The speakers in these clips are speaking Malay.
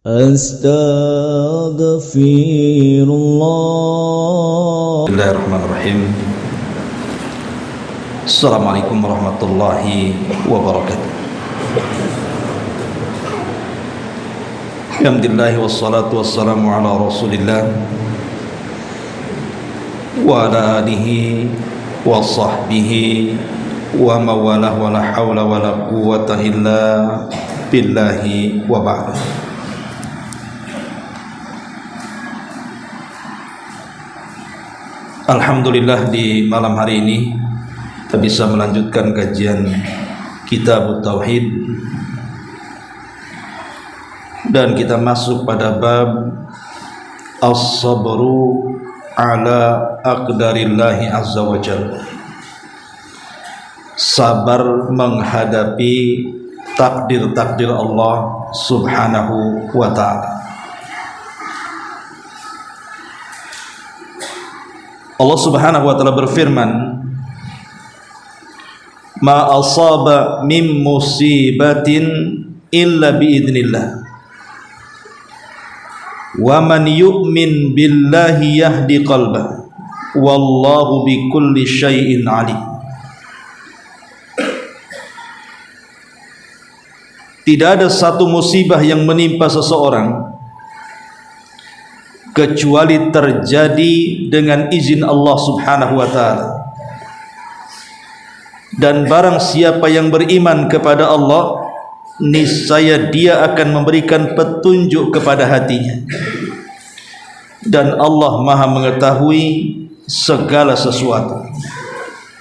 Astaghfirullah. Bismillahirrahmanirrahim. Assalamualaikum warahmatullahi wabarakatuh. Alhamdulillah wassalatu wassalamu ala Rasulillah wa ala alihi wa sahbihi wa mawalah wa la hawla wa la quwwata illa billahi wa ba'd. Alhamdulillah, di malam hari ini kita bisa melanjutkan kajian Kitab Tauhid dan kita masuk pada bab As-sabru ala aqdarillahi azza wa jalla. Sabar menghadapi takdir-takdir Allah subhanahu wa ta'ala. Allah subhanahu wa ta'ala berfirman, ma asaba min musibatin illa biidnillah wa man yu'min billahi yahdi qalbah wallahu bikulli syai'in alim. Tidak ada satu musibah yang menimpa seseorang kecuali terjadi dengan izin Allah subhanahu wa ta'ala. Dan barang siapa yang beriman kepada Allah, niscaya dia akan memberikan petunjuk kepada hatinya. Dan Allah maha mengetahui segala sesuatu.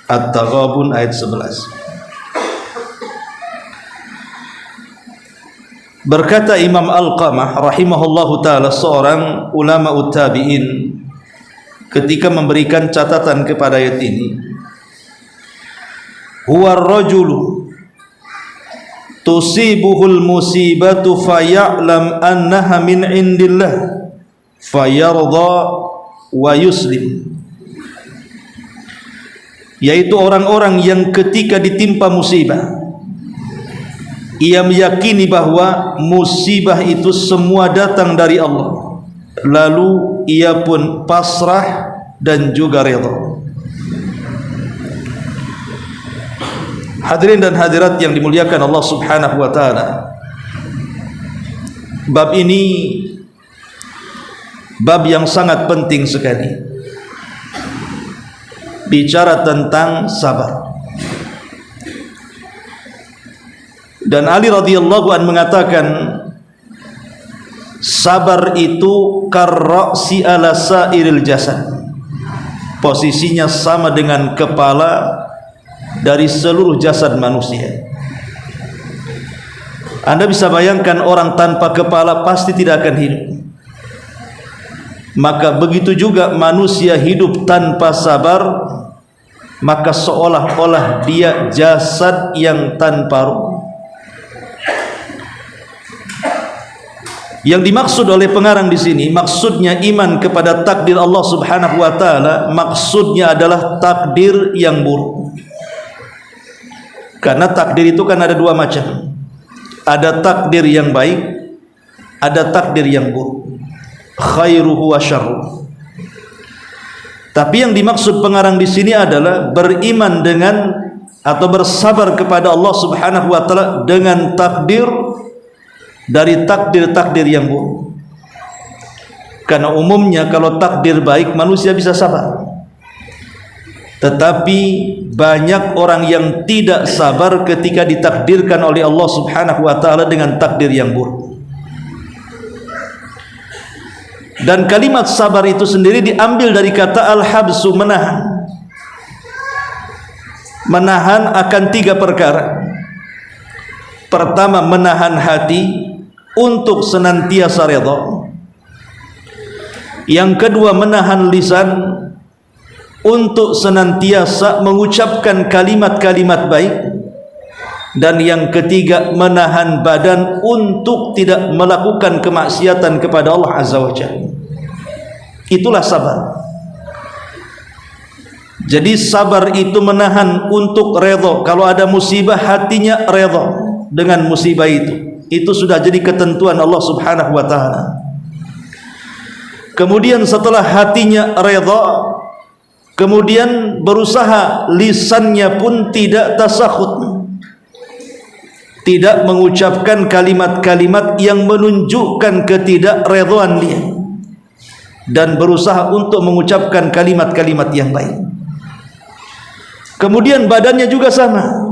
At-Taghabun ayat 11. Berkata Imam Alqamah rahimahullahu ta'ala, seorang ulama tabi'in, ketika memberikan catatan kepada ayat ini, huwa ar-rajulu tusibuhul musibatu faya'lam annaha min indillah fayarda wa yuslim. Yaitu orang-orang yang ketika ditimpa musibah, ia meyakini bahwa musibah itu semua datang dari Allah, lalu ia pun pasrah dan juga redha. Hadirin dan hadirat yang dimuliakan Allah subhanahu wa ta'ala, bab ini bab yang sangat penting sekali, bicara tentang sabar. Dan Ali radhiyallahu anhu mengatakan, sabar itu karra'si ala sairil jasad, posisinya sama dengan kepala dari seluruh jasad manusia. Anda bisa bayangkan orang tanpa kepala pasti tidak akan hidup. Maka begitu juga manusia hidup tanpa sabar, maka seolah-olah dia jasad yang tanpa ruh. Yang dimaksud oleh pengarang di sini, maksudnya iman kepada takdir Allah subhanahu wa ta'ala, maksudnya adalah takdir yang buruk. Karena takdir itu kan ada dua macam. Ada takdir yang baik, ada takdir yang buruk. Khairuhu wa syarruh. Tapi yang dimaksud pengarang di sini adalah beriman dengan atau bersabar kepada Allah subhanahu wa ta'ala dengan takdir dari takdir-takdir yang buruk. Karena umumnya kalau takdir baik manusia bisa sabar, tetapi banyak orang yang tidak sabar ketika ditakdirkan oleh Allah subhanahu wa ta'ala dengan takdir yang buruk. Dan kalimat sabar itu sendiri diambil dari kata al-habsu, menahan. Menahan akan tiga perkara. Pertama, menahan hati untuk senantiasa redha. Yang kedua, menahan lisan untuk senantiasa mengucapkan kalimat-kalimat baik. Dan yang ketiga, menahan badan untuk tidak melakukan kemaksiatan kepada Allah azza wa jalla. Itulah sabar. Jadi sabar itu menahan untuk redha. Kalau ada musibah, hatinya redha dengan musibah itu. itu sudah jadi ketentuan Allah Subhanahu wa taala. Kemudian setelah hatinya redha, kemudian berusaha lisannya pun tidak tasakhut, tidak mengucapkan kalimat-kalimat yang menunjukkan ketidakredhaan dia, dan berusaha untuk mengucapkan kalimat-kalimat yang baik. Kemudian badannya juga sama.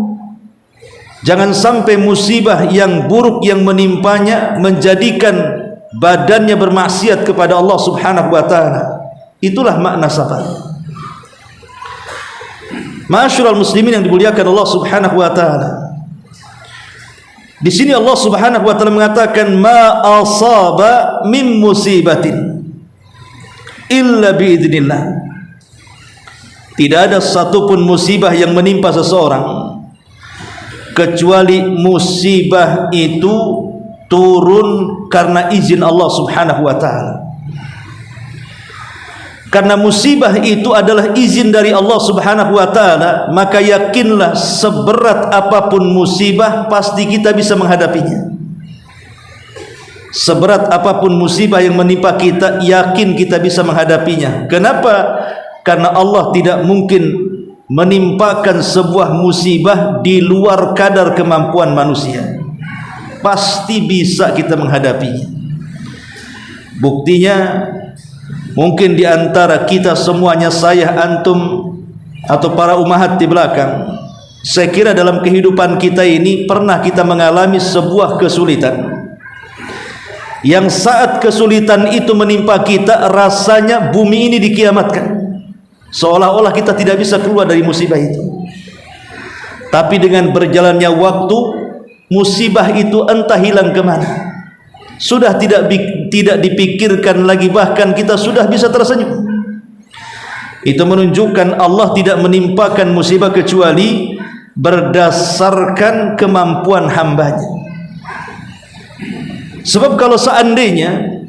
Jangan sampai musibah yang buruk yang menimpanya menjadikan badannya bermaksiat kepada Allah Subhanahu wa taala. Itulah makna sabar. Ma'asyiral muslimin yang dimuliakan Allah Subhanahu wa taala. Di sini Allah Subhanahu wa taala mengatakan ma asaba min musibatin illa biidznillah. Tidak ada satupun musibah yang menimpa seseorang kecuali musibah itu turun karena izin Allah Subhanahu wa taala. Karena musibah itu adalah izin dari Allah Subhanahu wa taala, maka yakinlah seberat apapun musibah pasti kita bisa menghadapinya. Seberat apapun musibah yang menimpa kita, yakin kita bisa menghadapinya. Kenapa? Karena Allah tidak mungkin menimpakan sebuah musibah di luar kadar kemampuan manusia. Pasti bisa kita menghadapinya. Buktinya mungkin di antara kita semuanya, saya, antum, atau para ummahat di belakang, saya kira dalam kehidupan kita ini pernah kita mengalami sebuah kesulitan, yang saat kesulitan itu menimpa kita rasanya bumi ini dikiamatkan, seolah-olah kita tidak bisa keluar dari musibah itu. Tapi dengan berjalannya waktu, musibah itu entah hilang kemana, sudah tidak dipikirkan lagi, bahkan kita sudah bisa tersenyum. Itu menunjukkan Allah tidak menimpakan musibah kecuali berdasarkan kemampuan hambanya. Sebab kalau seandainya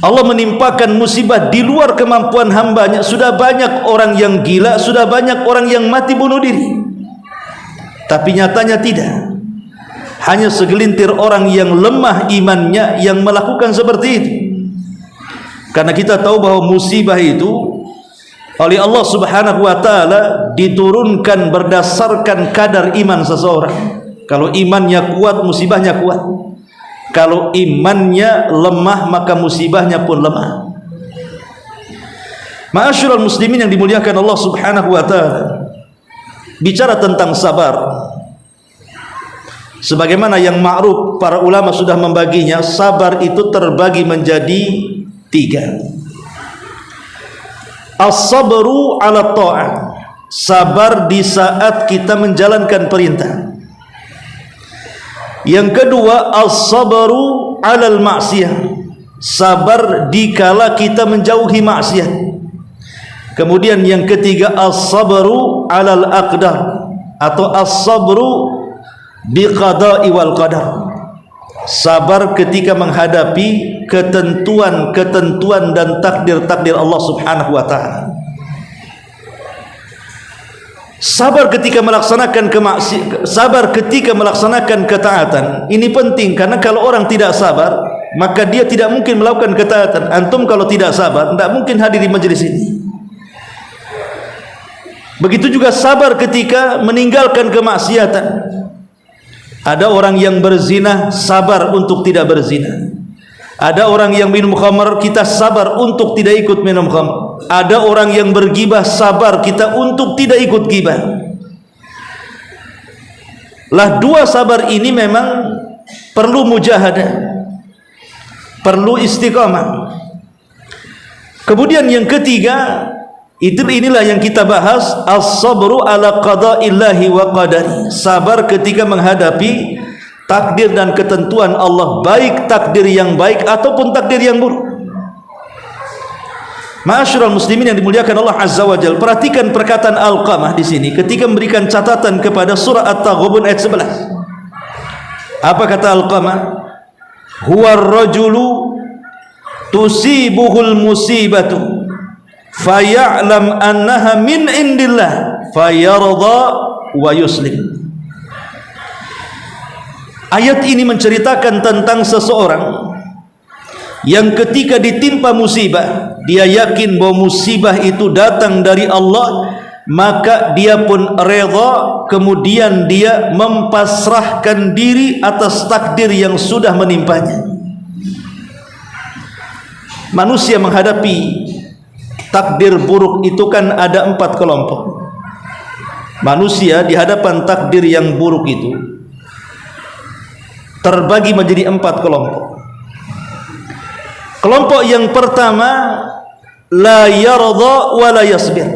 Allah menimpakan musibah di luar kemampuan hambanya, sudah banyak orang yang gila, sudah banyak orang yang mati bunuh diri. Tapi nyatanya tidak. Hanya segelintir orang yang lemah imannya yang melakukan seperti itu. Karena kita tahu bahwa musibah itu oleh Allah Subhanahu wa taala diturunkan berdasarkan kadar iman seseorang. Kalau imannya kuat, musibahnya kuat. Kalau imannya lemah, maka musibahnya pun lemah. Ma'asyiral muslimin yang dimuliakan Allah Subhanahu wa taala, bicara tentang sabar, sebagaimana yang ma'ruf, para ulama sudah membaginya, sabar itu terbagi menjadi 3. As-sabru 'ala ta'ah, sabar di saat kita menjalankan perintah. Yang kedua, as-sabru 'alal ma'siyah, sabar dikala kita menjauhi maksiat. Kemudian yang ketiga, as-sabru 'alal aqdar, atau as-sabru biqada'i wal qadar, sabar ketika menghadapi ketentuan-ketentuan dan takdir-takdir Allah Subhanahu wa taala. Sabar ketika melaksanakan sabar ketika melaksanakan ketaatan. Ini penting, karena kalau orang tidak sabar, maka dia tidak mungkin melakukan ketaatan. Antum kalau tidak sabar, tidak mungkin hadir di majelis ini. Begitu juga sabar ketika meninggalkan kemaksiatan. Ada orang yang berzina, sabar untuk tidak berzina. Ada orang yang minum khamar, kita sabar untuk tidak ikut minum khamar. Ada orang yang bergibah, sabar kita untuk tidak ikut gibah. Lah, dua sabar ini memang perlu mujahadah, perlu istiqamah. Kemudian yang ketiga, inilah yang kita bahas, as-sabru ala qada'illahi wa qadari, sabar ketika menghadapi takdir dan ketentuan Allah, baik takdir yang baik ataupun takdir yang buruk. Ma'asyiral muslimin yang dimuliakan Allah Azza wa Jalla, perhatikan perkataan Alqamah di sini ketika memberikan catatan kepada surah At-Taghabun ayat 11. Apa kata Alqamah? Huwa ar-rajulu tusibuhul musibatu faya'lam annaha min indillah fayarda wa yuslim. Ayat ini menceritakan tentang seseorang yang ketika ditimpa musibah, dia yakin bahwa musibah itu datang dari Allah, maka dia pun redha, kemudian dia mempasrahkan diri atas takdir yang sudah menimpanya. Manusia menghadapi takdir buruk itu kan ada 4 kelompok. Manusia di hadapan takdir yang buruk itu terbagi menjadi 4 kelompok. Kelompok yang pertama, la yarda wa la yasbir,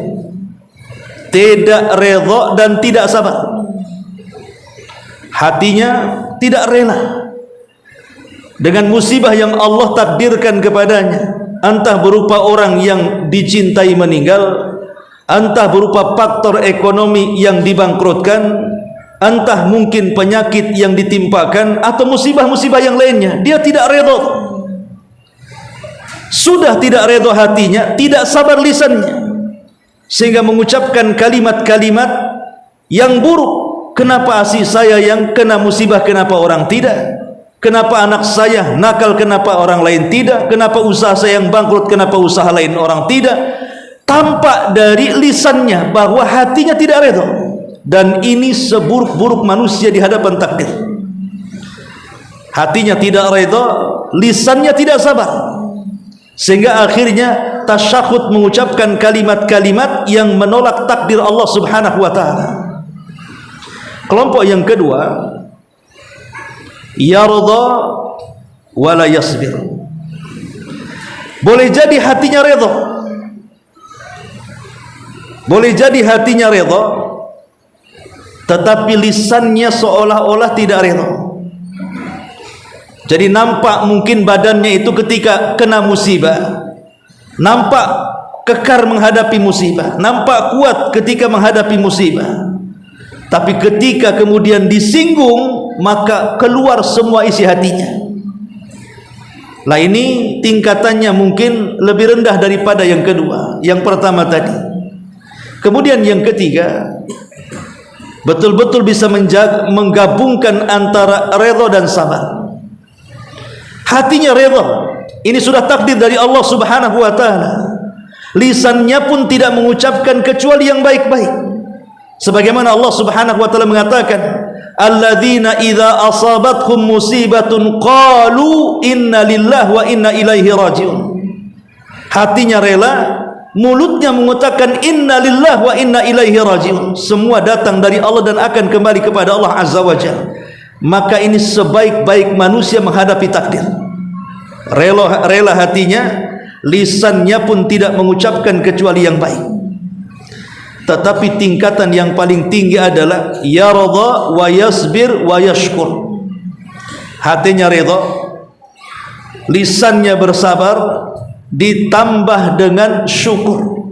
tidak redha dan tidak sabar. Hatinya tidak rela dengan musibah yang Allah takdirkan kepadanya, entah berupa orang yang dicintai meninggal, entah berupa faktor ekonomi yang dibangkrutkan, entah mungkin penyakit yang ditimpakan, atau musibah-musibah yang lainnya. Dia tidak redha. Sudah tidak redha hatinya, tidak sabar lisannya, sehingga mengucapkan kalimat-kalimat yang buruk. Kenapa asih saya yang kena musibah, kenapa orang tidak? Kenapa anak saya nakal, kenapa orang lain tidak? Kenapa usaha saya yang bangkrut, kenapa usaha lain orang tidak? Tampak dari lisannya bahwa hatinya tidak redha. Dan ini seburuk-buruk manusia di hadapan takdir. Hatinya tidak redha, lisannya tidak sabar, sehingga akhirnya tasyahud, mengucapkan kalimat-kalimat yang menolak takdir Allah Subhanahu wa taala. Kelompok yang kedua, yarda wa la yasbir. Boleh jadi hatinya redha, boleh jadi hatinya redha, tetapi lisannya seolah-olah tidak redha. Jadi nampak mungkin badannya itu ketika kena musibah, nampak kekar menghadapi musibah, nampak kuat ketika menghadapi musibah, tapi ketika kemudian disinggung, maka keluar semua isi hatinya. Lah ini tingkatannya mungkin lebih rendah daripada yang kedua, yang pertama tadi. Kemudian yang ketiga, betul-betul bisa menggabungkan antara redha dan sabar. Hatinya redha, ini sudah takdir dari Allah Subhanahu wa taala. Lisannya pun tidak mengucapkan kecuali yang baik-baik. Sebagaimana Allah Subhanahu wa taala mengatakan, alladzina idza asabathum musibatun qalu inna lillahi wa inna ilaihi rajiun. Hatinya rela, mulutnya mengatakan inna lillahi wa inna ilaihi rajiun. Semua datang dari Allah dan akan kembali kepada Allah Azza wa Jalla. Maka ini sebaik-baik manusia menghadapi takdir. Rela hatinya, lisannya pun tidak mengucapkan kecuali yang baik. Tetapi tingkatan yang paling tinggi adalah yarda wa yasbir wa yashkur. Hatinya redha, lisannya bersabar, ditambah dengan syukur.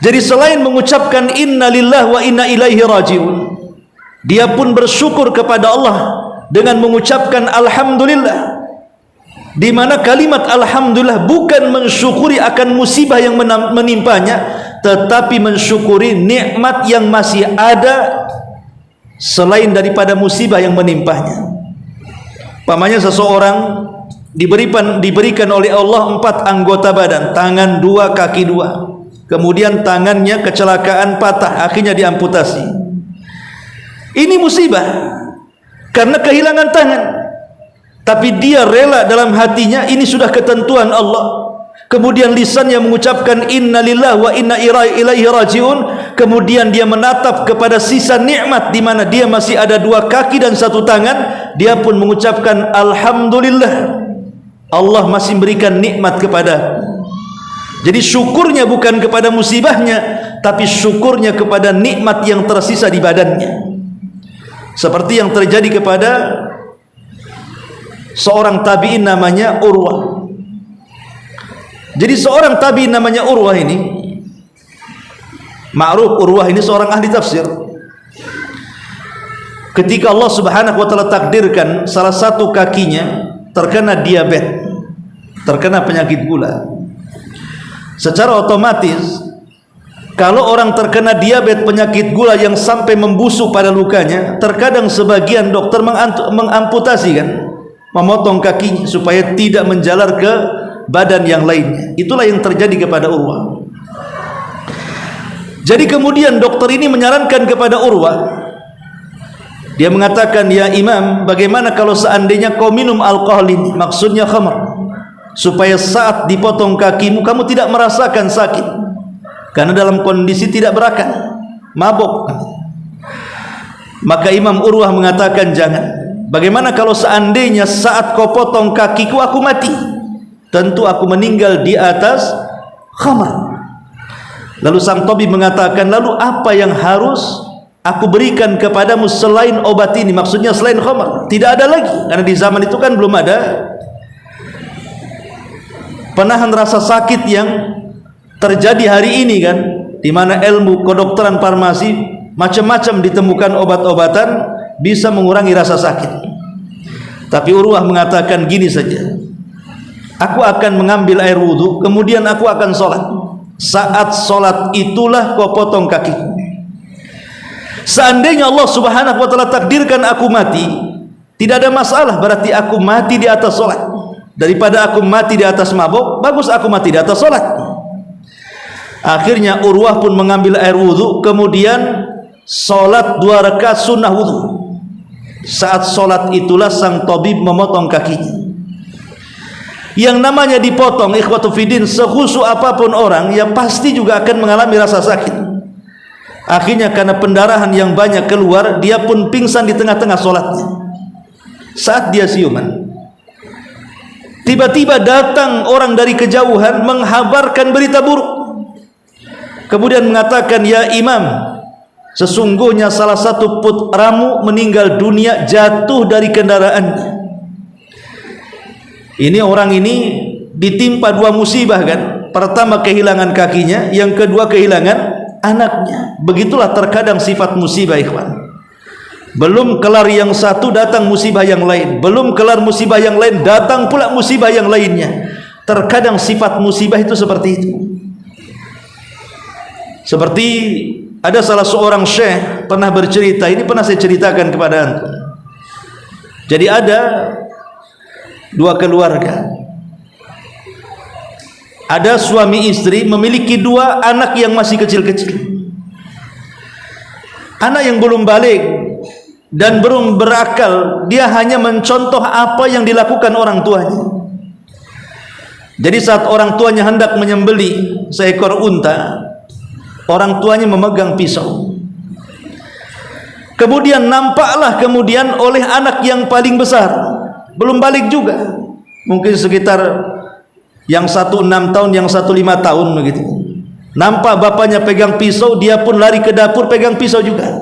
Jadi selain mengucapkan inna lillahi wa inna ilaihi rajiun, dia pun bersyukur kepada Allah dengan mengucapkan alhamdulillah, di mana kalimat alhamdulillah bukan mensyukuri akan musibah yang menimpanya, tetapi mensyukuri nikmat yang masih ada selain daripada musibah yang menimpanya. Pamannya seseorang diberikan oleh Allah 4 anggota badan, tangan 2, kaki 2. Kemudian tangannya kecelakaan patah, akhirnya diamputasi. Ini musibah karena kehilangan tangan, tapi dia rela dalam hatinya, ini sudah ketentuan Allah. Kemudian lisannya mengucapkan inna lillahi wa inna ilaihi rajiun. Kemudian dia menatap kepada sisa nikmat di mana dia masih ada 2 kaki dan 1 tangan, dia pun mengucapkan alhamdulillah, Allah masih memberikan nikmat kepada. Jadi syukurnya bukan kepada musibahnya, tapi syukurnya kepada nikmat yang tersisa di badannya. Seperti yang terjadi kepada seorang tabi'in namanya Urwah. Jadi seorang tabi'in namanya Urwah ini, ma'ruf Urwah ini seorang ahli tafsir. Ketika Allah Subhanahu wa taala takdirkan salah satu kakinya terkena diabetes, terkena penyakit gula, secara otomatis Kalau orang terkena diabetes, penyakit gula yang sampai membusuk pada lukanya, terkadang sebagian dokter mengamputasi kan, memotong kakinya supaya tidak menjalar ke badan yang lainnya. Itulah yang terjadi kepada Urwah. Jadi kemudian dokter ini menyarankan kepada Urwah, dia mengatakan, ya Imam, bagaimana kalau seandainya kau minum alkohol ini, maksudnya khamr, supaya saat dipotong kakimu kamu tidak merasakan sakit, karena dalam kondisi tidak berakal, mabuk. Maka Imam Urwah mengatakan, jangan. Bagaimana kalau seandainya saat kau potong kakiku aku mati, tentu aku meninggal di atas khamar. Lalu sang tabib mengatakan, lalu apa yang harus aku berikan kepadamu selain obat ini, maksudnya selain khamar? Tidak ada lagi, karena di zaman itu kan belum ada penahan rasa sakit yang terjadi hari ini kan, di mana ilmu kedokteran farmasi macam-macam ditemukan obat-obatan bisa mengurangi rasa sakit. Tapi Urwah mengatakan gini saja, aku akan mengambil air wudhu, kemudian aku akan sholat. Saat sholat itulah kau potong kakiku. Seandainya Allah subhanahu wa ta'ala takdirkan aku mati, tidak ada masalah, berarti aku mati di atas sholat. Daripada aku mati di atas mabuk, bagus aku mati di atas sholat. Akhirnya Urwah pun mengambil air wudhu, kemudian sholat 2 rakaat sunnah wudhu. Saat sholat itulah sang tabib memotong kakinya. Yang namanya dipotong, ikhwatu fiddin, sekhusyuk apapun orang, ya pasti juga akan mengalami rasa sakit. Akhirnya karena pendarahan yang banyak keluar, dia pun pingsan di tengah-tengah sholatnya. Saat dia siuman, tiba-tiba datang orang dari kejauhan menghabarkan berita buruk. Kemudian mengatakan, ya Imam, sesungguhnya salah satu putramu meninggal dunia jatuh dari kendaraannya. Ini orang ini ditimpa 2 musibah kan. Pertama kehilangan kakinya, yang kedua kehilangan anaknya. Begitulah terkadang sifat musibah, ikhwan. Belum kelar yang satu datang musibah yang lain, belum kelar musibah yang lain datang pula musibah yang lainnya. Terkadang sifat musibah itu seperti itu. Seperti ada salah seorang syekh pernah bercerita, ini pernah saya ceritakan kepada antum. Jadi ada 2 keluarga, ada suami istri memiliki 2 anak yang masih kecil-kecil. Anak yang belum balik dan belum berakal, dia hanya mencontoh apa yang dilakukan orang tuanya. Jadi saat orang tuanya hendak menyembelih seekor unta, orang tuanya memegang pisau. Kemudian nampaklah kemudian oleh anak yang paling besar, belum balik juga, mungkin sekitar yang 1 6 tahun, yang 1 5 tahun begitu. Nampak bapaknya pegang pisau, dia pun lari ke dapur pegang pisau juga.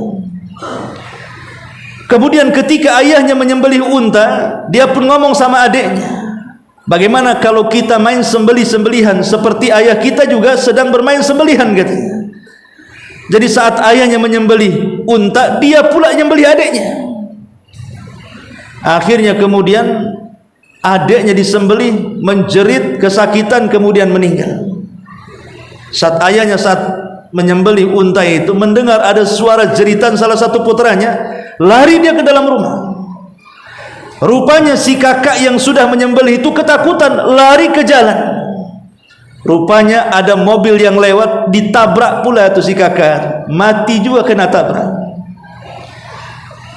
Kemudian ketika ayahnya menyembelih unta, dia pun ngomong sama adiknya, bagaimana kalau kita main sembelih-sembelihan seperti ayah kita juga sedang bermain sembelihan katanya. Jadi saat ayahnya menyembelih unta, dia pula menyembelih adiknya. Akhirnya kemudian adiknya disembelih, menjerit kesakitan, kemudian meninggal. Saat ayahnya saat menyembelih unta itu mendengar ada suara jeritan salah satu putranya, lari dia ke dalam rumah. Rupanya si kakak yang sudah menyembelih itu ketakutan, lari ke jalan. Rupanya ada mobil yang lewat, ditabrak pula itu si kakak, mati juga kena tabrak.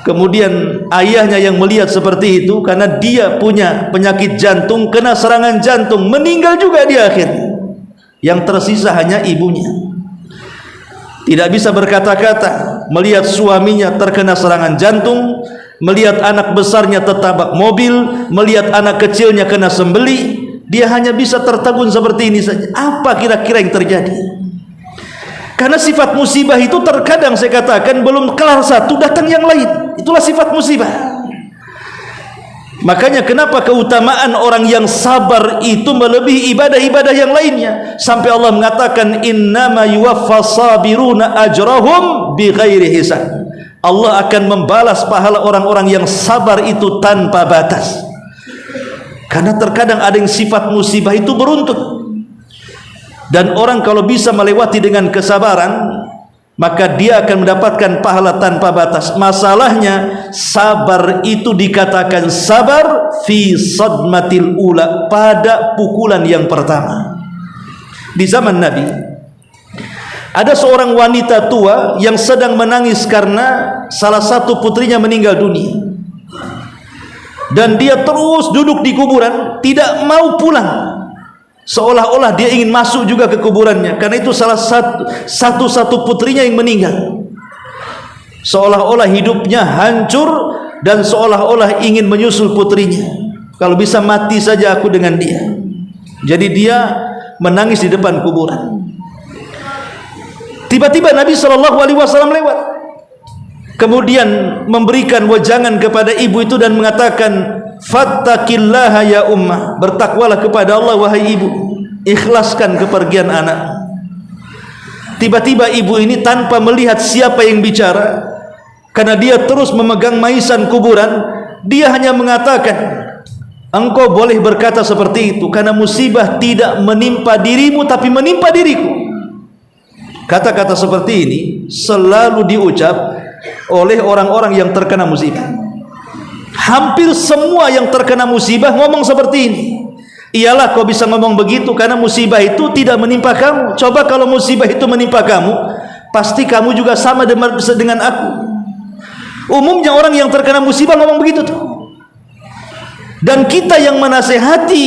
Kemudian ayahnya yang melihat seperti itu, karena dia punya penyakit jantung, kena serangan jantung, meninggal juga dia akhirnya. Yang tersisa hanya ibunya. Tidak bisa berkata-kata, melihat suaminya terkena serangan jantung, melihat anak besarnya tertabrak mobil, melihat anak kecilnya kena sembelih. Dia hanya bisa tertegun seperti ini saja. Apa kira-kira yang terjadi? Karena sifat musibah itu terkadang saya katakan belum kelar satu datang yang lain. Itulah sifat musibah. Makanya kenapa keutamaan orang yang sabar itu melebihi ibadah-ibadah yang lainnya. Sampai Allah mengatakan, innama yuwaffas sabiruna ajrahum bighairi hisab. Allah akan membalas pahala orang-orang yang sabar itu tanpa batas. Karena terkadang ada yang sifat musibah itu beruntun. Dan orang kalau bisa melewati dengan kesabaran, maka dia akan mendapatkan pahala tanpa batas. Masalahnya, sabar itu dikatakan sabar fi sadmatil ula, pada pukulan yang pertama. Di zaman Nabi, ada seorang wanita tua yang sedang menangis karena salah satu putrinya meninggal dunia, dan dia terus duduk di kuburan, tidak mau pulang, seolah-olah dia ingin masuk juga ke kuburannya, karena itu salah satu putrinya yang meninggal. Seolah-olah hidupnya hancur dan seolah-olah ingin menyusul putrinya. Kalau bisa mati saja aku dengan dia. Jadi dia menangis di depan kuburan. Tiba-tiba Nabi SAW lewat, kemudian memberikan wejangan kepada ibu itu dan mengatakan, fattaqillaha ya ummah, bertakwalah kepada Allah wahai ibu, ikhlaskan kepergian anak. Tiba-tiba ibu ini tanpa melihat siapa yang bicara, karena dia terus memegang maisan kuburan, dia hanya mengatakan, engkau boleh berkata seperti itu karena musibah tidak menimpa dirimu tapi menimpa diriku. Kata-kata seperti ini selalu diucap oleh orang-orang yang terkena musibah. Hampir semua yang terkena musibah ngomong seperti ini. Iyalah kau bisa ngomong begitu karena musibah itu tidak menimpa kamu. Coba kalau musibah itu menimpa kamu, pasti kamu juga sama dengan aku. Umumnya orang yang terkena musibah ngomong begitu tuh. Dan kita yang menasehati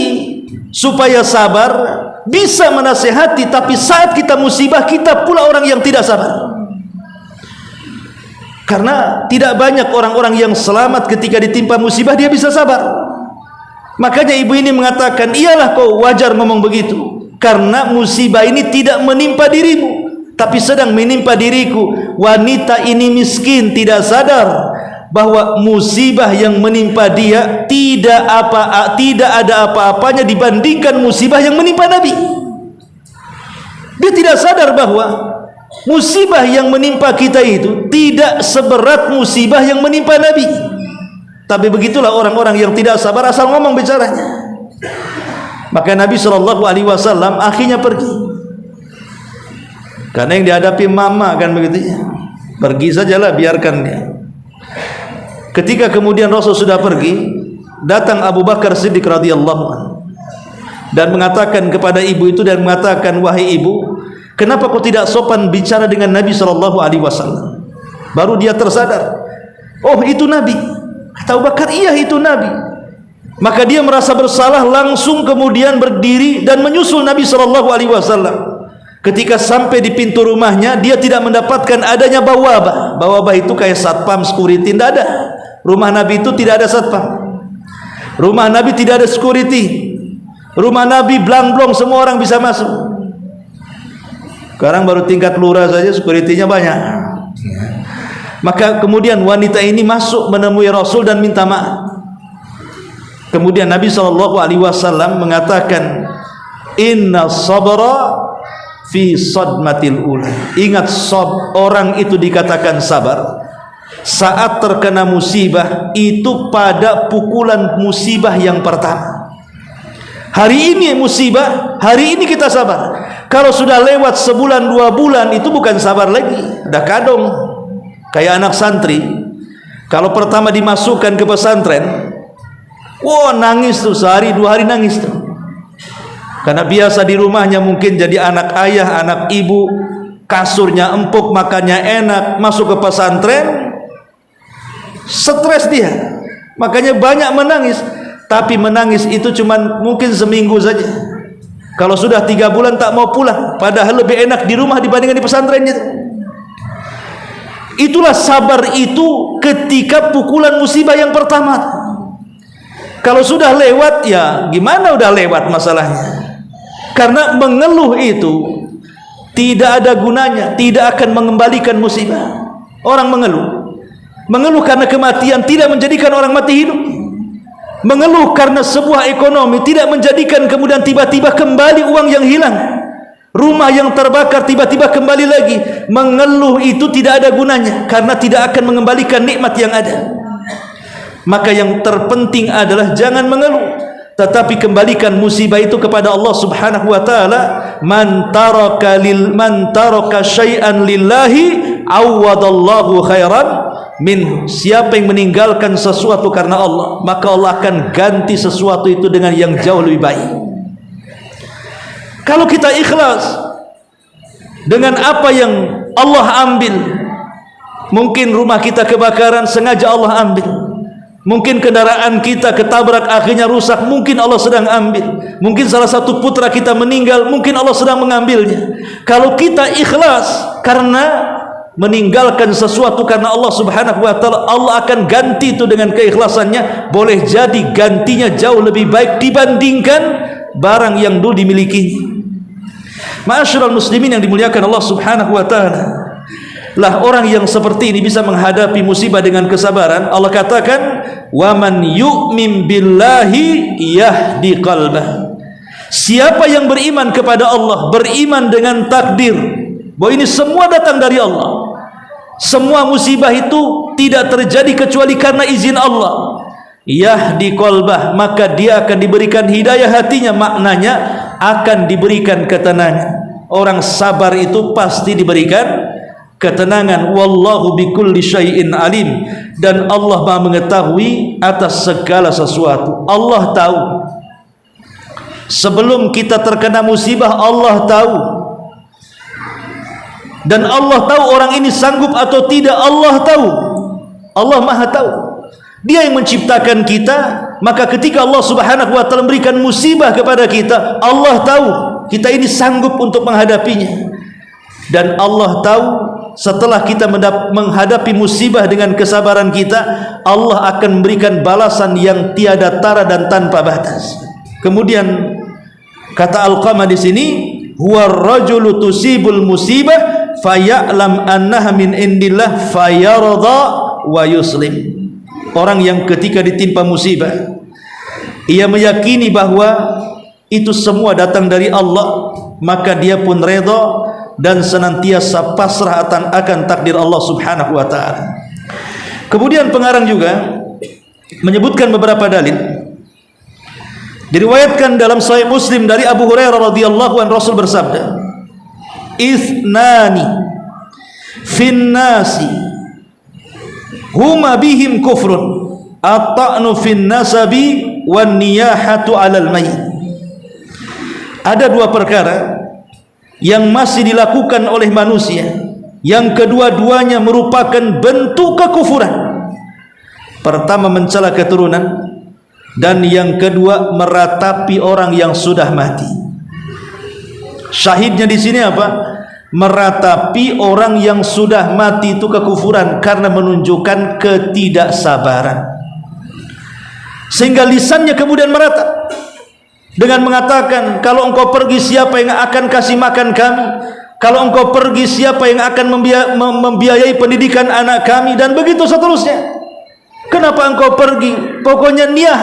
supaya sabar, bisa menasehati, tapi saat kita musibah, kita pula orang yang tidak sabar. Karena tidak banyak orang-orang yang selamat ketika ditimpa musibah, dia bisa sabar. Makanya ibu ini mengatakan, iyalah kau wajar ngomong begitu, karena musibah ini tidak menimpa dirimu, tapi sedang menimpa diriku. Wanita ini miskin, tidak sadar bahwa musibah yang menimpa dia tidak ada apa-apanya dibandingkan musibah yang menimpa Nabi. Dia tidak sadar bahwa musibah yang menimpa kita itu tidak seberat musibah yang menimpa Nabi. Tapi begitulah orang-orang yang tidak sabar, asal ngomong bicaranya. Maka Nabi SAW akhirnya pergi, karena yang dihadapi mama kan begitu ya. Pergi sajalah, biarkan dia. Ketika kemudian Rasul sudah pergi, datang Abu Bakar Siddiq radhiyallahu anhu dan mengatakan kepada ibu itu, dan mengatakan, wahai ibu, kenapa kau tidak sopan bicara dengan Nabi SAW? Baru dia tersadar, oh itu Nabi. Kata Abu Bakar, iya itu Nabi. Maka dia merasa bersalah, langsung kemudian berdiri dan menyusul Nabi SAW. Ketika sampai di pintu rumahnya, dia tidak mendapatkan adanya bawabah. Bawabah itu kayak satpam, security, tidak ada. Rumah Nabi itu tidak ada satpam. Rumah Nabi tidak ada security. Rumah Nabi blang-blong, semua orang bisa masuk. Sekarang baru tingkat lurah saja security-nya banyak. Maka kemudian wanita ini masuk menemui Rasul dan minta maaf. Kemudian Nabi SAW mengatakan, inna sabra fi sadmatil ula. Ingat, orang itu dikatakan sabar saat terkena musibah itu pada pukulan musibah yang pertama. Hari ini musibah, hari ini kita sabar. Kalau sudah lewat sebulan 2 bulan, itu bukan sabar lagi, udah kadong. Kayak anak santri, kalau pertama dimasukkan ke pesantren, wah nangis tuh, sehari 2 hari nangis tuh. Karena biasa di rumahnya mungkin jadi anak ayah, anak ibu, kasurnya empuk, makannya enak. Masuk ke pesantren, stres dia, makanya banyak menangis. Tapi menangis itu cuman mungkin seminggu saja. Kalau sudah 3 bulan tak mau pulang, padahal lebih enak di rumah dibandingkan di pesantrennya. Itulah sabar itu ketika pukulan musibah yang pertama. Kalau sudah lewat, ya gimana, udah lewat masalahnya. Karena mengeluh itu tidak ada gunanya, tidak akan mengembalikan musibah. Orang mengeluh karena kematian tidak menjadikan orang mati hidup. Mengeluh karena sebuah ekonomi tidak menjadikan kemudian tiba-tiba kembali uang yang hilang, rumah yang terbakar tiba-tiba kembali lagi. Mengeluh itu tidak ada gunanya, karena tidak akan mengembalikan nikmat yang ada. Maka yang terpenting adalah jangan mengeluh, tetapi kembalikan musibah itu kepada Allah Subhanahu wa taala, man taraka syai'an lillahi awadallahu khairan min. Siapa yang meninggalkan sesuatu karena Allah, maka Allah akan ganti sesuatu itu dengan yang jauh lebih baik. Kalau kita ikhlas dengan apa yang Allah ambil, mungkin rumah kita kebakaran sengaja Allah ambil, mungkin kendaraan kita ketabrak akhirnya rusak, mungkin Allah sedang ambil, mungkin salah satu putra kita meninggal, mungkin Allah sedang mengambilnya. Kalau kita ikhlas karena meninggalkan sesuatu karena Allah subhanahu wa ta'ala, Allah akan ganti itu dengan keikhlasannya. Boleh jadi gantinya jauh lebih baik dibandingkan barang yang dulu dimiliki. Ma'asyiral muslimin yang dimuliakan Allah subhanahu wa ta'ala, lah orang yang seperti ini bisa menghadapi musibah dengan kesabaran. Allah katakan, wa man yu'min billahi yahdi qalbah. Siapa yang beriman kepada Allah, beriman dengan takdir bahwa ini semua datang dari Allah, semua musibah itu tidak terjadi kecuali karena izin Allah, yahdi qalbah, maka dia akan diberikan hidayah hatinya. Maknanya akan diberikan ketenangan. Orang sabar itu pasti diberikan ketenangan. Wallahu bikulli syai'in alim, dan Allah Maha mengetahui atas segala sesuatu. Allah tahu sebelum kita terkena musibah, Allah tahu, dan Allah tahu orang ini sanggup atau tidak. Allah tahu, Allah Maha tahu. Dia yang menciptakan kita, maka ketika Allah subhanahu wa ta'ala memberikan musibah kepada kita, Allah tahu kita ini sanggup untuk menghadapinya. Dan Allah tahu setelah kita menghadapi musibah dengan kesabaran kita, Allah akan memberikan balasan yang tiada tara dan tanpa batas. Kemudian kata Alqamah di sini, huwa rajulu tusibul musibah faya'lam annaha min indillah fayarda wa yuslim. Orang yang ketika ditimpa musibah, ia meyakini bahwa itu semua datang dari Allah, maka dia pun redha dan senantiasa pasrah akan takdir Allah subhanahu wa ta'ala. Kemudian pengarang juga menyebutkan beberapa dalil. Diriwayatkan dalam Sahih Muslim dari Abu Hurairah radhiyallahu anhu, Rasul bersabda, "Ithnani fin nasi huma bihim kufrun, at-ta'nu fin nasabi wan niyahatu 'alal mayyit." Ada dua perkara yang masih dilakukan oleh manusia, yang kedua-duanya merupakan bentuk kekufuran. Pertama, mencela keturunan, dan yang kedua, meratapi orang yang sudah mati. Syahidnya di sini apa? Meratapi orang yang sudah mati itu kekufuran, karena menunjukkan ketidaksabaran. Sehingga lisannya kemudian meratap dengan mengatakan, kalau engkau pergi, siapa yang akan kasih makan kami? Kalau engkau pergi, siapa yang akan membiayai pendidikan anak kami? Dan begitu seterusnya. Kenapa engkau pergi? Pokoknya niyah.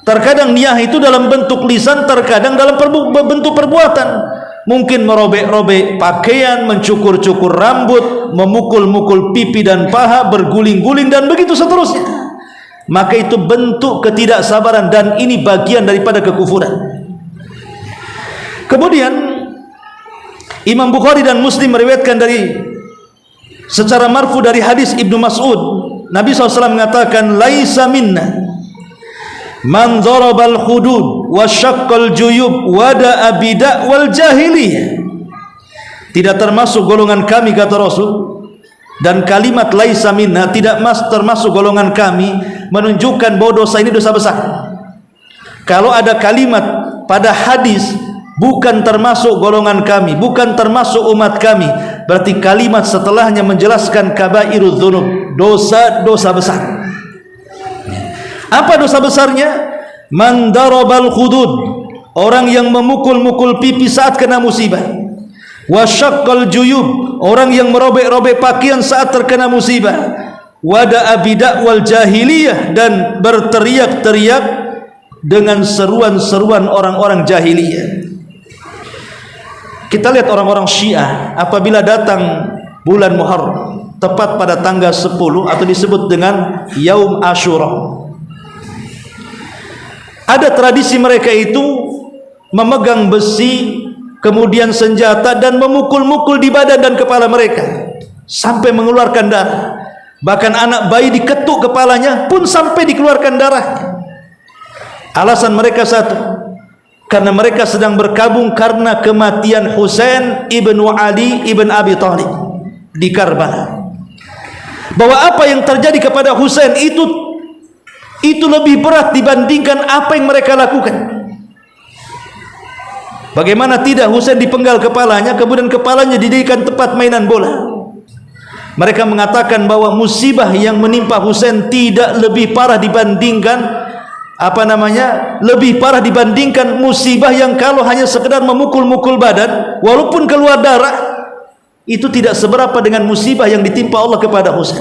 Terkadang niyah itu dalam bentuk lisan, terkadang dalam bentuk perbuatan. Mungkin merobek-robek pakaian, mencukur-cukur rambut, memukul-mukul pipi dan paha, berguling-guling, dan begitu seterusnya. Maka itu bentuk ketidaksabaran, dan ini bagian daripada kekufuran. Kemudian Imam Bukhari dan Muslim meriwayatkan dari secara marfu dari hadis Ibnu Mas'ud, Nabi SAW mengatakan, laisa minna man dharabal hudud wa syaqqal juyub wa da'a bida' wal jahiliyah. Tidak termasuk golongan kami, kata Rasul. Dan kalimat laisa minna tidak termasuk golongan kami menunjukkan bahwa dosa ini dosa besar. Kalau ada kalimat pada hadis bukan termasuk golongan kami, bukan termasuk umat kami, berarti kalimat setelahnya menjelaskan kabairudz dzunub, dosa-dosa besar. Apa dosa besarnya? Man darabal hudud, orang yang memukul-mukul pipi saat kena musibah. Wa syaqqal juyub, orang yang merobek-robek pakaian saat terkena musibah. Wada'a bida' wal jahiliyah, dan berteriak-teriak dengan seruan-seruan orang-orang jahiliyah. Kita lihat orang-orang Syiah apabila datang bulan Muharram, tepat pada tanggal 10 atau disebut dengan Yaum Asyura, ada tradisi mereka itu memegang besi kemudian senjata, dan memukul-mukul di badan dan kepala mereka sampai mengeluarkan darah. Bahkan anak bayi diketuk kepalanya pun sampai dikeluarkan darah. Alasan mereka satu, karena mereka sedang berkabung karena kematian Husain ibnu Ali ibn Abi Thalib di Karbala. Bahwa apa yang terjadi kepada Husain itu lebih berat dibandingkan apa yang mereka lakukan. Bagaimana tidak, Husain dipenggal kepalanya, kemudian kepalanya dijadikan tempat mainan bola. Mereka mengatakan bahwa musibah yang menimpa Husain tidak lebih parah dibandingkan lebih parah dibandingkan musibah yang kalau hanya sekedar memukul-mukul badan walaupun keluar darah, itu tidak seberapa dengan musibah yang ditimpa Allah kepada Husain.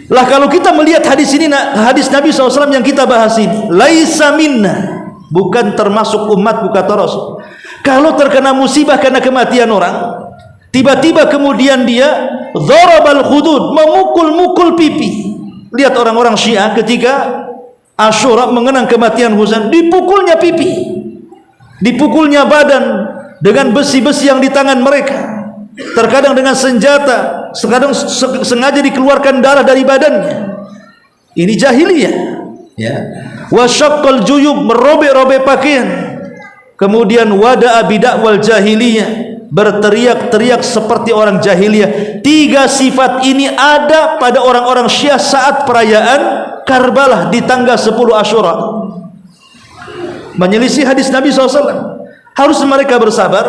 Lah kalau kita melihat hadis ini, hadis Nabi SAW yang kita bahas ini, laisa minna, bukan termasuk umatku kata Rasul. Kalau terkena musibah karena kematian orang, tiba-tiba kemudian dia dharabal khudud, memukul-mukul pipi. Lihat orang-orang Syiah ketika Asyura mengenang kematian Husain, dipukulnya pipi, dipukulnya badan dengan besi-besi yang di tangan mereka, terkadang dengan senjata, terkadang sengaja dikeluarkan darah dari badannya. Ini jahiliyah, ya. Wa syaqqal juyub, merobek-robek pakaian. Kemudian wada'a bidakwal jahiliyah, berteriak-teriak seperti orang jahiliyah. Tiga sifat ini ada pada orang-orang Syiah saat perayaan Karbala di tanggal 10 Asyura. Menyelisih hadis Nabi SAW. Harusnya mereka bersabar,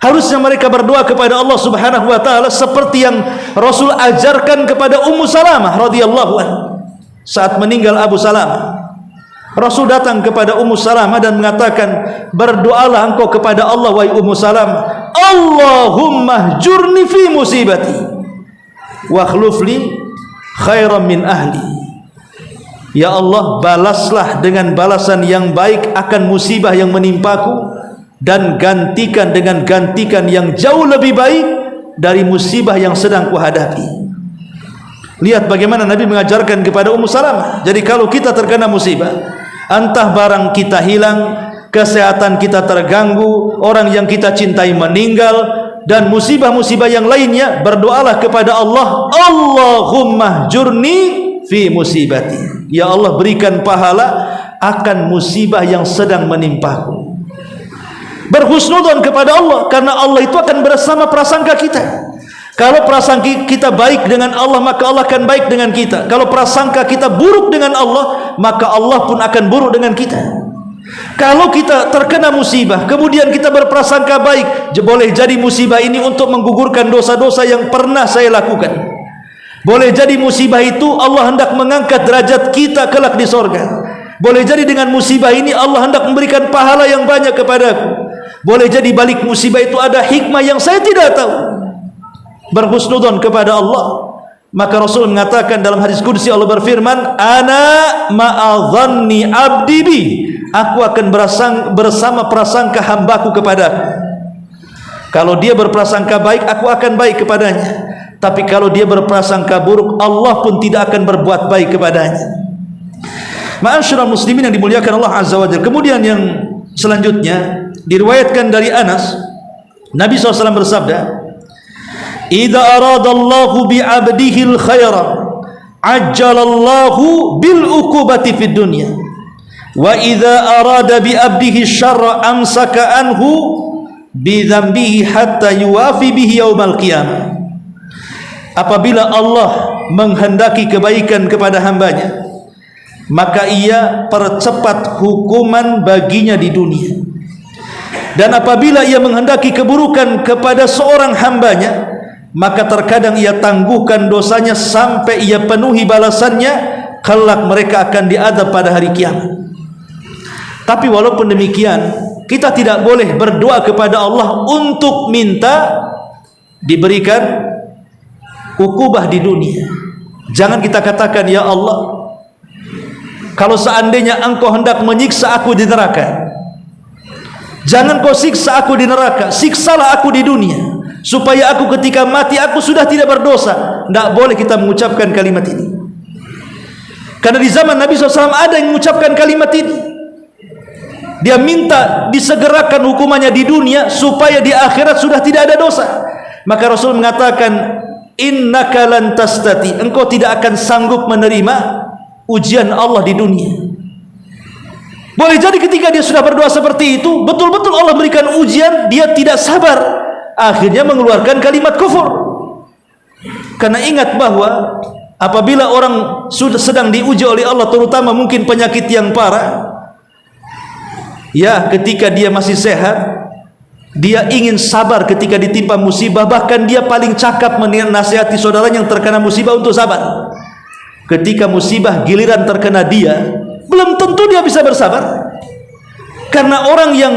harusnya mereka berdoa kepada Allah Subhanahu wa taala seperti yang Rasul ajarkan kepada Ummu Salamah radhiyallahu anha. Saat meninggal Abu Salamah, Rasul datang kepada Ummu Salamah dan mengatakan, berdoalah engkau kepada Allah wahai Ummu Salamah, Allahumma jurni fi musibati wa akhlufli khairan min ahli. Ya Allah, balaslah dengan balasan yang baik akan musibah yang menimpaku, dan gantikan dengan gantikan yang jauh lebih baik dari musibah yang sedang kuhadapi. Lihat bagaimana Nabi mengajarkan kepada Ummu Salamah. Jadi kalau kita terkena musibah, entah barang kita hilang, kesehatan kita terganggu, orang yang kita cintai meninggal, dan musibah-musibah yang lainnya, berdoalah kepada Allah, Allahumma jurni fi musibati. Ya Allah, berikan pahala akan musibah yang sedang menimpaku. Berhusnudzon kepada Allah, karena Allah itu akan bersama prasangka kita. Kalau prasangka kita baik dengan Allah, maka Allah akan baik dengan kita. Kalau prasangka kita buruk dengan Allah, maka Allah pun akan buruk dengan kita. Kalau kita terkena musibah, kemudian kita berprasangka baik, boleh jadi musibah ini untuk menggugurkan dosa-dosa yang pernah saya lakukan. Boleh jadi musibah itu Allah hendak mengangkat derajat kita kelak di sorga. Boleh jadi dengan musibah ini Allah hendak memberikan pahala yang banyak kepadaku. Boleh jadi balik musibah itu ada hikmah yang saya tidak tahu. Berhusnudzon kepada Allah. Maka Rasul mengatakan dalam hadis qudsi, Allah berfirman, ana ma'adhanni abdi bi, aku akan bersama prasangka hambaku kepadaku. Kalau dia berprasangka baik, aku akan baik kepadanya. Tapi kalau dia berprasangka buruk, Allah pun tidak akan berbuat baik kepadanya. Ma'asyiral muslimin yang dimuliakan Allah Azza wa Jalla. Kemudian yang selanjutnya diriwayatkan dari Anas, Nabi SAW bersabda, idza aradallahu bi 'abdihi al-khaira ajjalallahu bil uqubati fid dunya wa idza arada bi 'abdihi syarra amsaka anhu bi dzambihi hatta yuwafi bihi yaumal qiyamah. Apabila Allah menghendaki kebaikan kepada hambanya, maka ia percepat hukuman baginya di dunia. Dan apabila ia menghendaki keburukan kepada seorang hambanya, maka terkadang ia tangguhkan dosanya sampai ia penuhi balasannya, kelak mereka akan diadab pada hari kiamat. Tapi walaupun demikian, kita tidak boleh berdoa kepada Allah untuk minta diberikan ukubah di dunia. Jangan kita katakan, ya Allah, kalau seandainya engkau hendak menyiksa aku di neraka, jangan kau siksa aku di neraka, siksalah aku di dunia, supaya aku ketika mati aku sudah tidak berdosa. Tidak boleh kita mengucapkan kalimat ini, karena di zaman Nabi SAW ada yang mengucapkan kalimat ini. Dia minta disegerakan hukumannya di dunia supaya di akhirat sudah tidak ada dosa. Maka Rasul mengatakan, innaka lan tastati, engkau tidak akan sanggup menerima ujian Allah di dunia. Boleh jadi ketika dia sudah berdoa seperti itu, betul-betul Allah berikan ujian, dia tidak sabar, akhirnya mengeluarkan kalimat kufur. Karena ingat bahwa apabila orang sudah sedang diuji oleh Allah, terutama mungkin penyakit yang parah, ya, ketika dia masih sehat, dia ingin sabar ketika ditimpa musibah. Bahkan dia paling cakap menasihati saudaranya yang terkena musibah untuk sabar. Ketika musibah giliran terkena dia, belum tentu dia bisa bersabar. Karena orang yang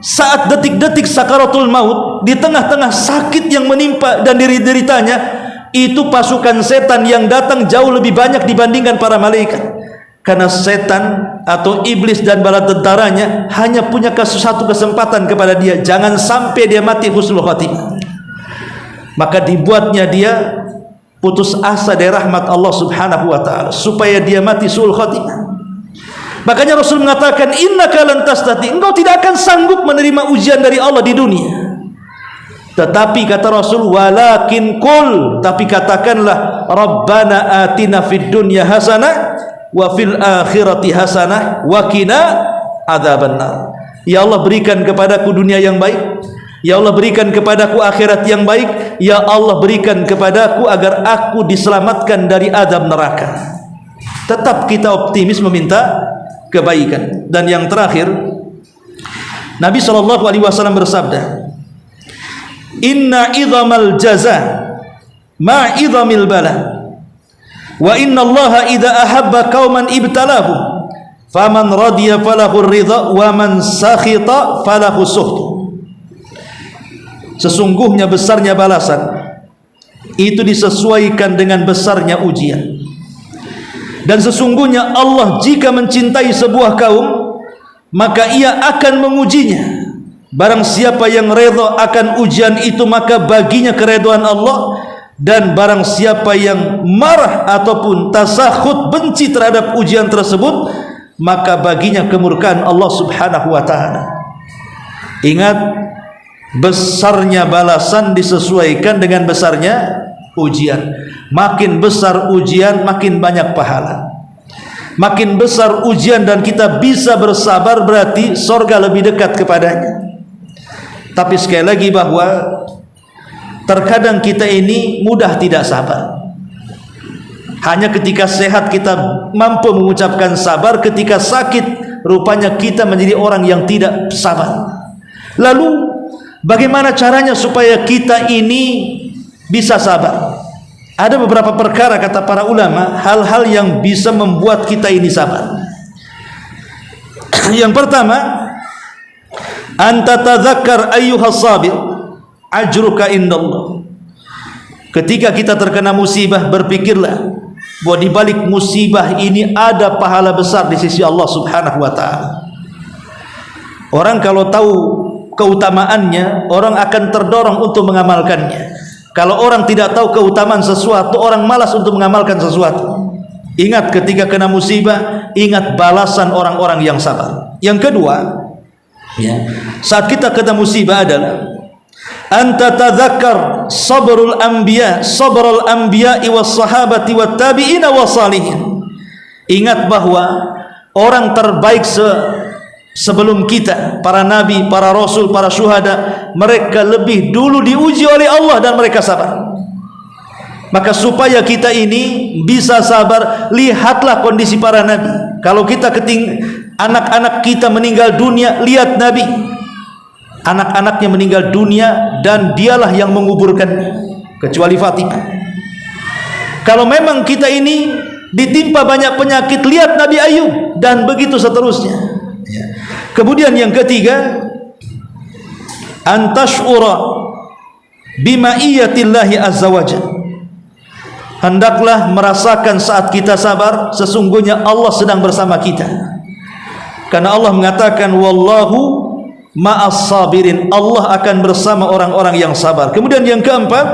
saat detik-detik sakaratul maut, di tengah-tengah sakit yang menimpa dan dideritanya, itu pasukan setan yang datang jauh lebih banyak dibandingkan para malaikat. Karena setan atau iblis dan bala tentaranya hanya punya satu kesempatan kepada dia, jangan sampai dia mati husnul khatimah. Maka dibuatnya dia putus asa dari rahmat Allah Subhanahu wa taala supaya dia mati suul khatimah. Makanya Rasul mengatakan, innaka lan tastati, engkau tidak akan sanggup menerima ujian dari Allah di dunia. Tetapi kata Rasul, walakin qul, tapi katakanlah, Rabbana atina fid dunya hasanah wa fil akhirati hasanah wa qina adzabannar. Ya Allah, berikan kepadaku dunia yang baik, ya Allah berikan kepadaku akhirat yang baik, ya Allah berikan kepadaku agar aku diselamatkan dari azab neraka. Tetap kita optimis meminta kebaikan. Dan yang terakhir, Nabi SAW bersabda, inna idhamal jaza ma idhamil bala, wa inna allaha idha ahabba qauman ibtalahu, faman radiya falahu ridha wa man sakhita falahu sukhtu. Sesungguhnya besarnya balasan itu disesuaikan dengan besarnya ujian. Dan sesungguhnya Allah jika mencintai sebuah kaum, maka ia akan mengujinya. Barang siapa yang redha akan ujian itu, maka baginya keredoan Allah. Dan barang siapa yang marah ataupun tasakhut, benci terhadap ujian tersebut, maka baginya kemurkaan Allah Subhanahu wa taala. Ingat, besarnya balasan disesuaikan dengan besarnya ujian. Makin besar ujian, makin banyak pahala. Makin besar ujian dan kita bisa bersabar, berarti sorga lebih dekat kepadanya. Tapi sekali lagi bahwa terkadang kita ini mudah tidak sabar. Hanya ketika sehat kita mampu mengucapkan sabar, ketika sakit rupanya kita menjadi orang yang tidak sabar. Lalu bagaimana caranya supaya kita ini bisa sabar? Ada beberapa perkara, kata para ulama, hal-hal yang bisa membuat kita ini sabar. Yang pertama, anta tadzakkar ayyuhas sabir ajruka indallah. Ketika kita terkena musibah, berpikirlah bahwa di balik musibah ini ada pahala besar di sisi Allah Subhanahu wa taala. Orang kalau tahu keutamaannya, orang akan terdorong untuk mengamalkannya. Kalau orang tidak tahu keutamaan sesuatu, orang malas untuk mengamalkan sesuatu. Ingat ketika kena musibah, ingat balasan orang-orang yang sabar. Yang kedua, ya, saat kita kena musibah adalah anta tadzakkar sabrul anbiya, sabrul anbiya'i was sahabati wat tabi'ina was salihin. Ingat bahwa orang terbaik sebelum kita, para nabi, para rasul, para syuhada, mereka lebih dulu diuji oleh Allah dan mereka sabar. Maka supaya kita ini bisa sabar, lihatlah kondisi para nabi. Kalau kita anak-anak kita meninggal dunia, lihat nabi, anak-anaknya meninggal dunia dan dialah yang menguburkannya, kecuali Fatimah. Kalau memang kita ini ditimpa banyak penyakit, lihat Nabi Ayub, dan begitu seterusnya. Kemudian yang ketiga, antashura bimaiyatillahi azza wajalla. Hendaklah merasakan saat kita sabar, sesungguhnya Allah sedang bersama kita. Karena Allah mengatakan, wallahu ma'as sabirin, Allah akan bersama orang-orang yang sabar. Kemudian yang keempat,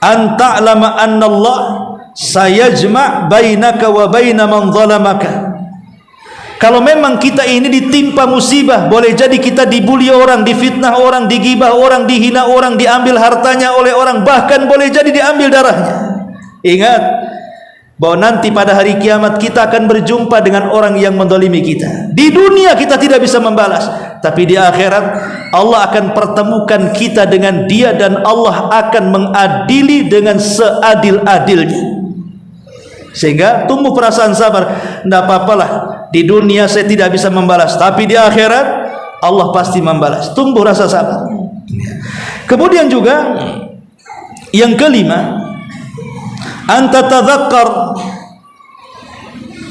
anta'lama annallah sayajma' bainaka wa baina man zalamaka. Kalau memang kita ini ditimpa musibah, boleh jadi kita dibuli orang, difitnah orang, digibah orang, dihina orang, diambil hartanya oleh orang, bahkan boleh jadi diambil darahnya. Ingat bahwa nanti pada hari kiamat kita akan berjumpa dengan orang yang mendolimi kita. Di dunia kita tidak bisa membalas, tapi di akhirat Allah akan pertemukan kita dengan dia, dan Allah akan mengadili dengan seadil-adilnya. Sehingga tumbuh perasaan sabar. Tidak apa-apalah, di dunia saya tidak bisa membalas, tapi di akhirat Allah pasti membalas. Tumbuh rasa sabar. Kemudian juga yang kelima, anta tadzakkar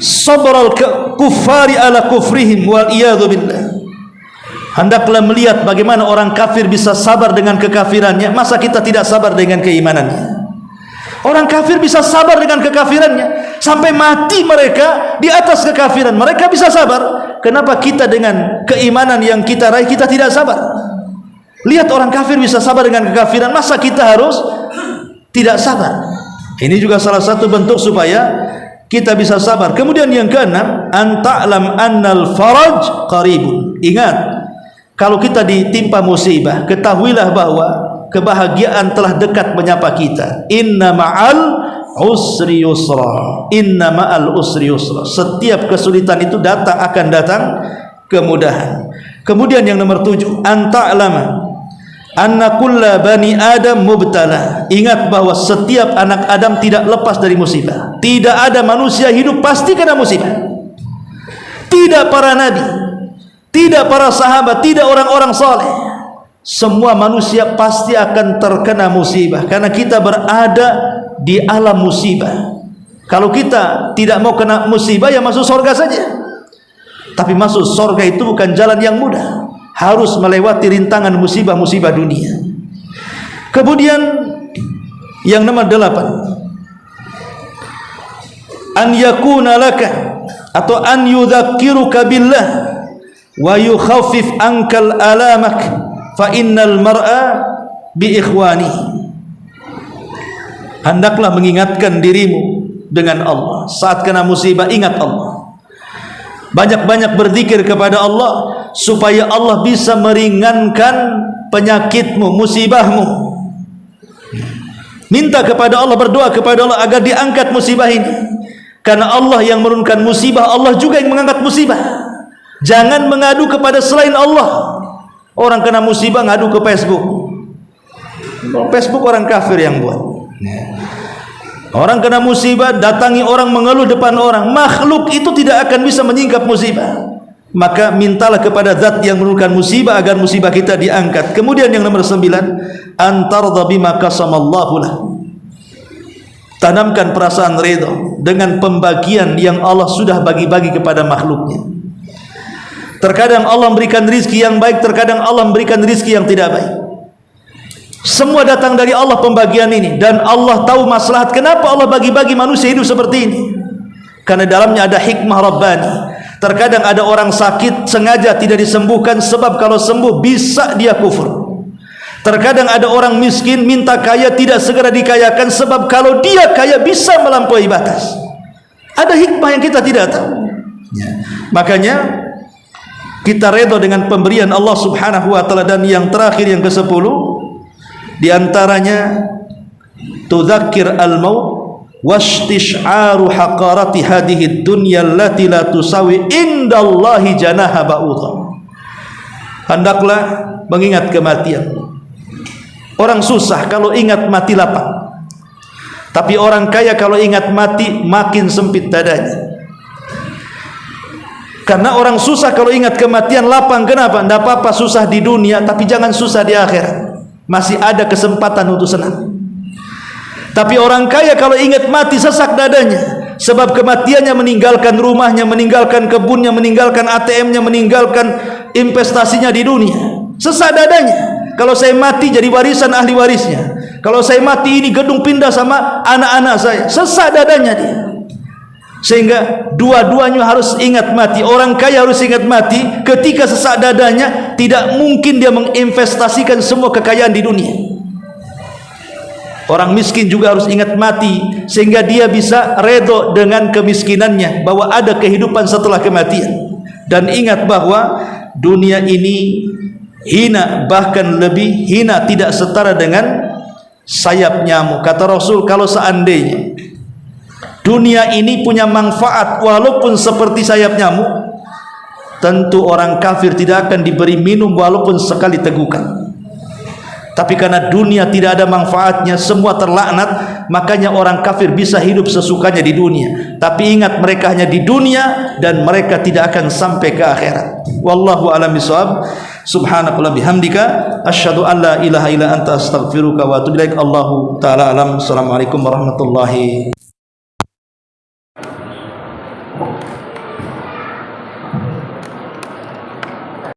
sabral kuffari ala kufrihim wal iyadu billah. Hendaklah melihat bagaimana orang kafir bisa sabar dengan kekafirannya. Masa kita tidak sabar dengan keimanannya? Orang kafir bisa sabar dengan kekafirannya, sampai mati mereka di atas kekafiran, mereka bisa sabar. Kenapa kita dengan keimanan yang kita raih kita tidak sabar? Lihat orang kafir bisa sabar dengan kekafiran, masa kita harus tidak sabar? Ini juga salah satu bentuk supaya kita bisa sabar. Kemudian yang keenam, anta'lam annal faraj qaribun. Ingat, kalau kita ditimpa musibah, ketahuilah bahwa kebahagiaan telah dekat menyapa kita. Inna ma'al usri yusra. Inna ma'al usri yusra. Setiap kesulitan itu akan datang kemudahan. Kemudian yang nomor 7, anta'lama anna kulla bani adam mubtala. Ingat bahwa setiap anak Adam tidak lepas dari musibah. Tidak ada manusia hidup pasti kena musibah. Tidak para nabi, tidak para sahabat, tidak orang-orang saleh. Semua manusia pasti akan terkena musibah, karena kita berada di alam musibah. Kalau kita tidak mau kena musibah, ya masuk surga saja. Tapi masuk surga itu bukan jalan yang mudah, harus melewati rintangan musibah-musibah dunia. Kemudian yang nomor 8, an yakuna laka atau an yudzakiruka billah wa yukhaffif ankal alamak fa innal mar'a bi ikhwani. Hendaklah mengingatkan dirimu dengan Allah. Saat kena musibah, ingat Allah. Banyak-banyak berzikir kepada Allah supaya Allah bisa meringankan penyakitmu, musibahmu. Minta kepada Allah, berdoa kepada Allah agar diangkat musibah ini. Karena Allah yang menurunkan musibah, Allah juga yang mengangkat musibah. Jangan mengadu kepada selain Allah. Orang kena musibah ngadu ke Facebook. Facebook orang kafir yang buat. Orang kena musibah datangi orang, mengeluh depan orang. Makhluk itu tidak akan bisa menyingkap musibah. Maka mintalah kepada zat yang menurunkan musibah agar musibah kita diangkat. Kemudian yang nomor 9, antardha bima qasamallahu lah. Tanamkan perasaan ridha dengan pembagian yang Allah sudah bagi-bagi kepada makhluknya. Terkadang Allah memberikan rizki yang baik, terkadang Allah memberikan rizki yang tidak baik. Semua datang dari Allah pembagian ini, dan Allah tahu maslahat. Kenapa Allah bagi-bagi manusia hidup seperti ini? Karena dalamnya ada hikmah Rabbani. Terkadang ada orang sakit sengaja tidak disembuhkan, sebab kalau sembuh bisa dia kufur. Terkadang ada orang miskin minta kaya tidak segera dikayakan, sebab kalau dia kaya bisa melampaui batas. Ada hikmah yang kita tidak tahu. Makanya kita redha dengan pemberian Allah Subhanahu wa taala. Dan yang terakhir, yang ke-10, di antaranya tudzakir al-maut wastish'aru haqarati hadhihi dunya allati la tusawi indallahi janaha ba'udha. Hendaklah mengingat kematian. Orang susah kalau ingat mati lapang, tapi orang kaya kalau ingat mati makin sempit dadanya. Karena orang susah kalau ingat kematian lapang. Kenapa? Tidak apa-apa susah di dunia, tapi jangan susah di akhirat. Masih ada kesempatan untuk senang. Tapi orang kaya kalau ingat mati sesak dadanya, sebab kematiannya meninggalkan rumahnya, meninggalkan kebunnya, meninggalkan ATM-nya, meninggalkan investasinya di dunia. Sesak dadanya. Kalau saya mati jadi warisan ahli warisnya. Kalau saya mati ini gedung pindah sama anak-anak saya. Sesak dadanya dia. Sehingga dua-duanya harus ingat mati. Orang kaya harus ingat mati. Ketika sesak dadanya, tidak mungkin dia menginvestasikan semua kekayaan di dunia. Orang miskin juga harus ingat mati, sehingga dia bisa redha dengan kemiskinannya, bahwa ada kehidupan setelah kematian. Dan ingat bahwa dunia ini hina, bahkan lebih hina, tidak setara dengan sayap nyamuk. Kata Rasul, kalau seandainya dunia ini punya manfaat walaupun seperti sayap nyamuk, tentu orang kafir tidak akan diberi minum walaupun sekali tegukan. Tapi karena dunia tidak ada manfaatnya, semua terlaknat, makanya orang kafir bisa hidup sesukanya di dunia. Tapi ingat, mereka hanya di dunia dan mereka tidak akan sampai ke akhirat. Wallahu a'lam bishawab. Subhanakallahumma bihamdika asyhadu an la ilaha illa anta astaghfiruka wa atubu ilaik. Allahu taala alam. Assalamualaikum warahmatullahi